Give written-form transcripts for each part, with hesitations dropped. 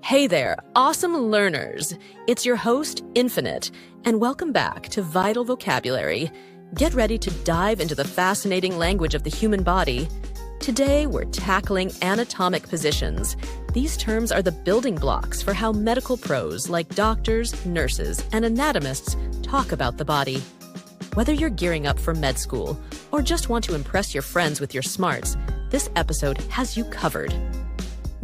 Hey there, awesome learners! It's your host, Infinite, and welcome back to Vital Vocabulary. Get ready to dive into the fascinating language of the human body. Today, we're tackling anatomic positions. These terms are the building blocks for how medical pros like doctors, nurses, and anatomists talk about the body. Whether you're gearing up for med school or just want to impress your friends with your smarts, this episode has you covered.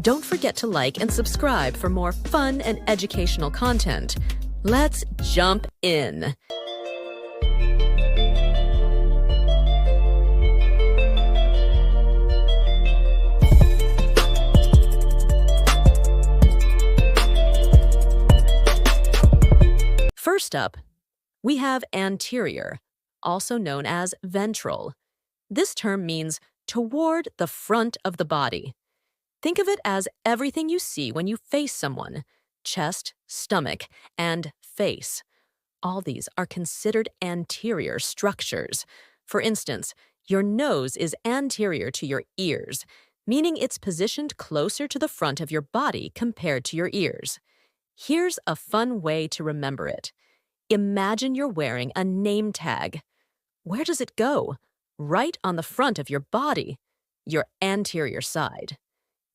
Don't forget to like and subscribe for more fun and educational content. Let's jump in. First up, we have anterior, also known as ventral. This term means toward the front of the body. Think of it as everything you see when you face someone: chest, stomach, and face. All these are considered anterior structures. For instance, your nose is anterior to your ears, meaning it's positioned closer to the front of your body compared to your ears. Here's a fun way to remember it. Imagine you're wearing a name tag. Where does it go? Right on the front of your body, your anterior side.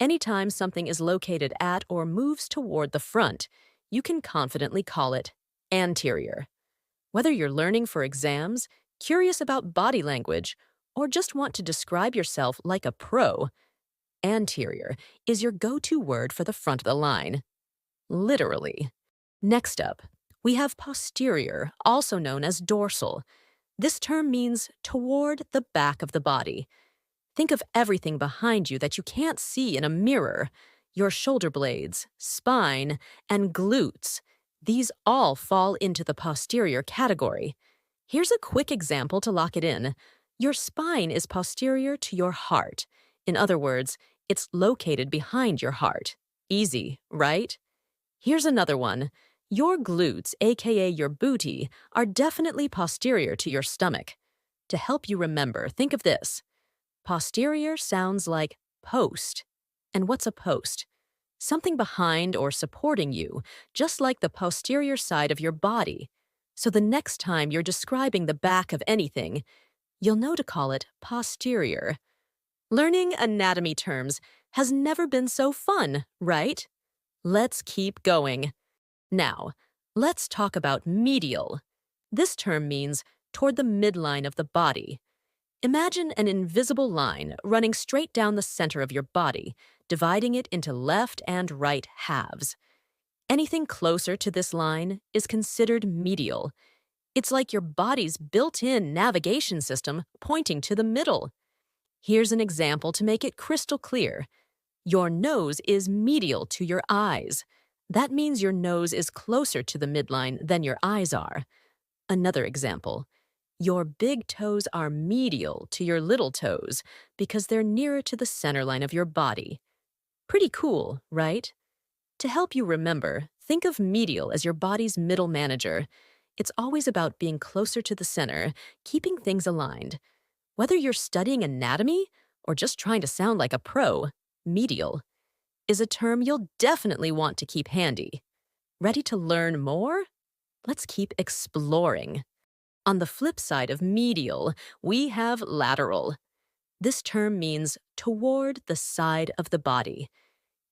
Anytime something is located at or moves toward the front, you can confidently call it anterior. Whether you're learning for exams, curious about body language, or just want to describe yourself like a pro, anterior is your go-to word for the front of the line. Literally. Next up, we have posterior, also known as dorsal. This term means toward the back of the body. Think of everything behind you that you can't see in a mirror: your shoulder blades, spine, and glutes. These all fall into the posterior category. Here's a quick example to lock it in. Your spine is posterior to your heart. In other words, it's located behind your heart. Easy, right? Here's another one. Your glutes, aka your booty, are definitely posterior to your stomach. To help you remember, think of this. Posterior sounds like post. And what's a post? Something behind or supporting you, just like the posterior side of your body. So the next time you're describing the back of anything, you'll know to call it posterior. Learning anatomy terms has never been so fun, right? Let's keep going. Now, let's talk about medial. This term means toward the midline of the body. Imagine an invisible line running straight down the center of your body, dividing it into left and right halves. Anything closer to this line is considered medial. It's like your body's built-in navigation system pointing to the middle. Here's an example to make it crystal clear. Your nose is medial to your eyes. That means your nose is closer to the midline than your eyes are. Another example. Your big toes are medial to your little toes because they're nearer to the center line of your body. Pretty cool, right? To help you remember, think of medial as your body's middle manager. It's always about being closer to the center, keeping things aligned. Whether you're studying anatomy or just trying to sound like a pro, medial is a term you'll definitely want to keep handy. Ready to learn more? Let's keep exploring. On the flip side of medial, we have lateral. This term means toward the side of the body.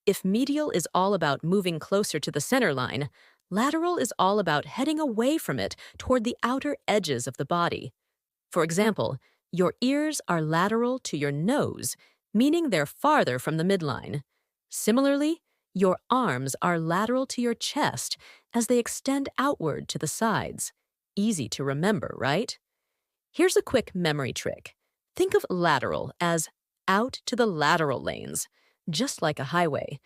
If medial is all about moving closer to the center line, lateral is all about heading away from it toward the outer edges of the body. For example, your ears are lateral to your nose, meaning they're farther from the midline. Similarly, your arms are lateral to your chest as they extend outward to the sides. Easy to remember, right? Here's a quick memory trick. Think of lateral as out to the lateral lanes, just like a highway.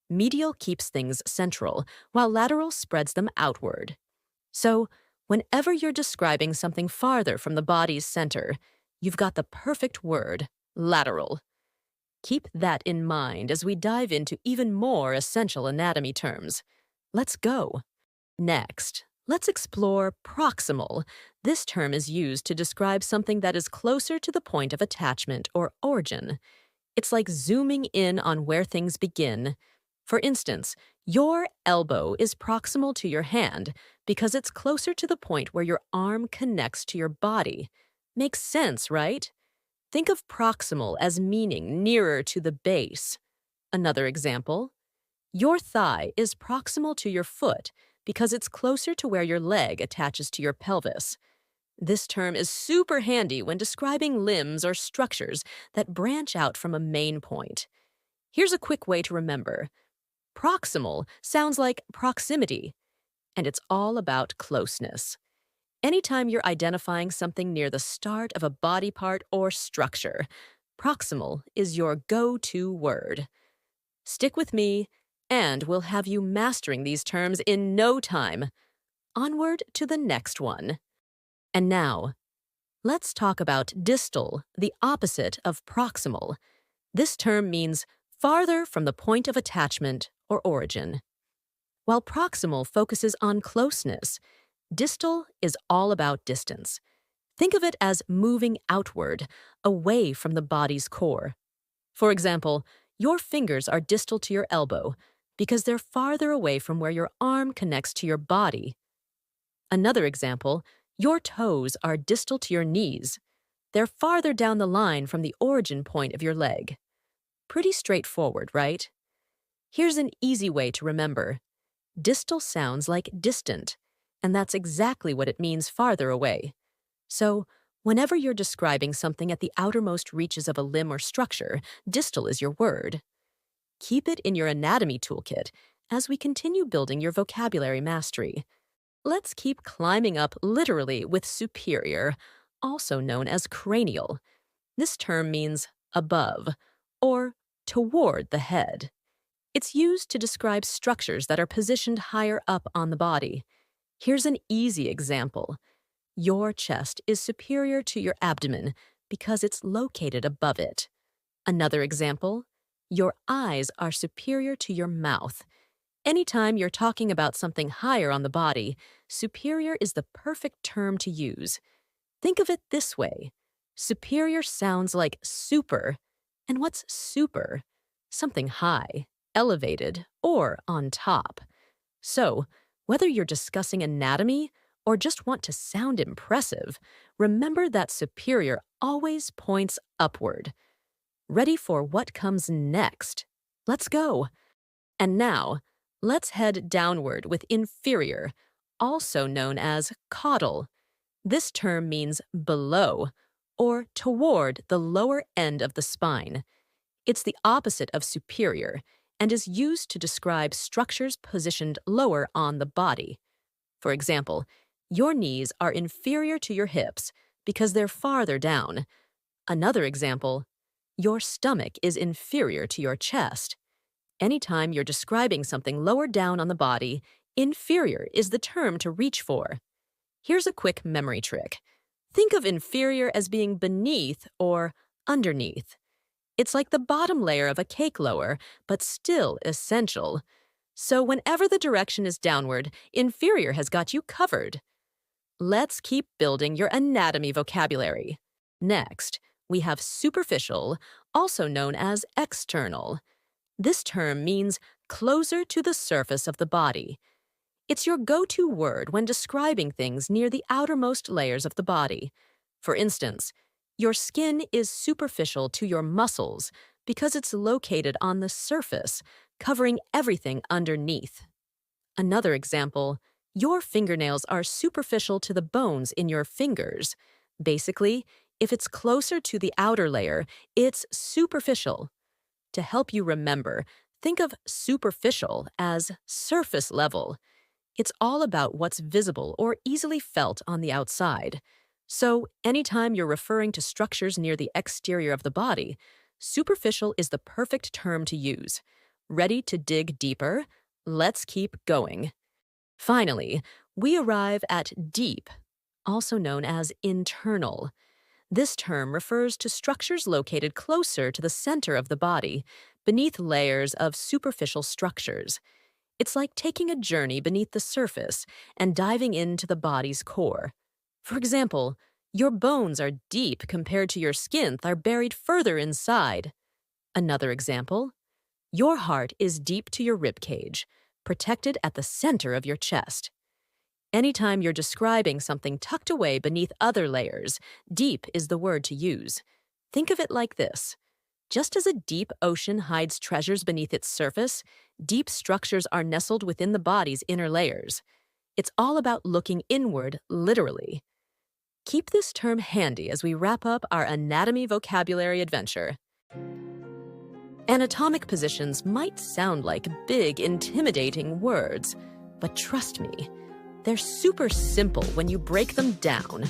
Medial keeps things central, while lateral spreads them outward. So, whenever you're describing something farther from the body's center, you've got the perfect word: lateral. Keep that in mind as we dive into even more essential anatomy terms. Let's go. Next, let's explore proximal. This term is used to describe something that is closer to the point of attachment or origin. It's like zooming in on where things begin. For instance, your elbow is proximal to your hand because it's closer to the point where your arm connects to your body. Makes sense, right? Think of proximal as meaning nearer to the base. Another example, your thigh is proximal to your foot because it's closer to where your leg attaches to your pelvis. This term is super handy when describing limbs or structures that branch out from a main point. Here's a quick way to remember. Proximal sounds like proximity, and it's all about closeness. Anytime you're identifying something near the start of a body part or structure, proximal is your go-to word. Stick with me, and we'll have you mastering these terms in no time. Onward to the next one. And now, let's talk about distal, the opposite of proximal. This term means farther from the point of attachment or origin. While proximal focuses on closeness, distal is all about distance. Think of it as moving outward, away from the body's core. For example, your fingers are distal to your elbow because they're farther away from where your arm connects to your body. Another example, your toes are distal to your knees. They're farther down the line from the origin point of your leg. Pretty straightforward, right? Here's an easy way to remember. Distal sounds like distant, and that's exactly what it means farther away. So, whenever you're describing something at the outermost reaches of a limb or structure, distal is your word. Keep it in your anatomy toolkit as we continue building your vocabulary mastery. Let's keep climbing up literally with superior, also known as cranial. This term means above, or toward the head. It's used to describe structures that are positioned higher up on the body. Here's an easy example. Your chest is superior to your abdomen because it's located above it. Another example, your eyes are superior to your mouth. Anytime you're talking about something higher on the body, superior is the perfect term to use. Think of it this way. Superior sounds like super. And what's super? Something high, elevated, or on top. So, whether you're discussing anatomy or just want to sound impressive, remember that superior always points upward. Ready for what comes next? Let's go. And now, let's head downward with inferior, also known as caudal. This term means below, or toward the lower end of the spine. It's the opposite of superior and is used to describe structures positioned lower on the body. For example, your knees are inferior to your hips because they're farther down. Another example, your stomach is inferior to your chest. Anytime you're describing something lower down on the body, inferior is the term to reach for. Here's a quick memory trick. Think of inferior as being beneath or underneath. It's like the bottom layer of a cake lower, but still essential. So whenever the direction is downward, inferior has got you covered. Let's keep building your anatomy vocabulary. Next, we have superficial, also known as external. This term means closer to the surface of the body. It's your go-to word when describing things near the outermost layers of the body. For instance, your skin is superficial to your muscles because it's located on the surface, covering everything underneath. Another example, your fingernails are superficial to the bones in your fingers. Basically, if it's closer to the outer layer, it's superficial. To help you remember, think of superficial as surface level. It's all about what's visible or easily felt on the outside. So, anytime you're referring to structures near the exterior of the body, superficial is the perfect term to use. Ready to dig deeper? Let's keep going. Finally, we arrive at deep, also known as internal. This term refers to structures located closer to the center of the body, beneath layers of superficial structures. It's like taking a journey beneath the surface and diving into the body's core. For example, your bones are deep compared to your skin that are buried further inside. Another example, Your heart is deep to your rib cage, protected at the center of your chest. Anytime you're describing something tucked away beneath other layers, deep is the word to use. Think of it like this. Just as a deep ocean hides treasures beneath its surface, deep structures are nestled within the body's inner layers. It's all about looking inward, literally. Keep this term handy as we wrap up our anatomy vocabulary adventure. Anatomic positions might sound like big, intimidating words, but trust me, they're super simple when you break them down.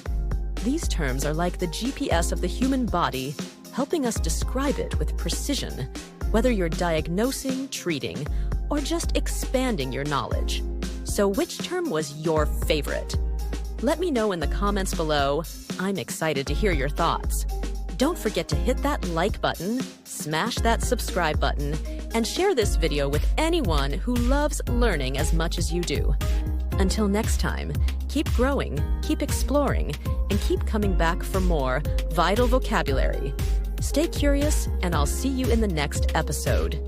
These terms are like the GPS of the human body, helping us describe it with precision, whether you're diagnosing, treating, or just expanding your knowledge. So which term was your favorite? Let me know in the comments below. I'm excited to hear your thoughts. Don't forget to hit that like button, smash that subscribe button, and share this video with anyone who loves learning as much as you do. Until next time, keep growing, keep exploring, and keep coming back for more vital vocabulary. Stay curious, and I'll see you in the next episode.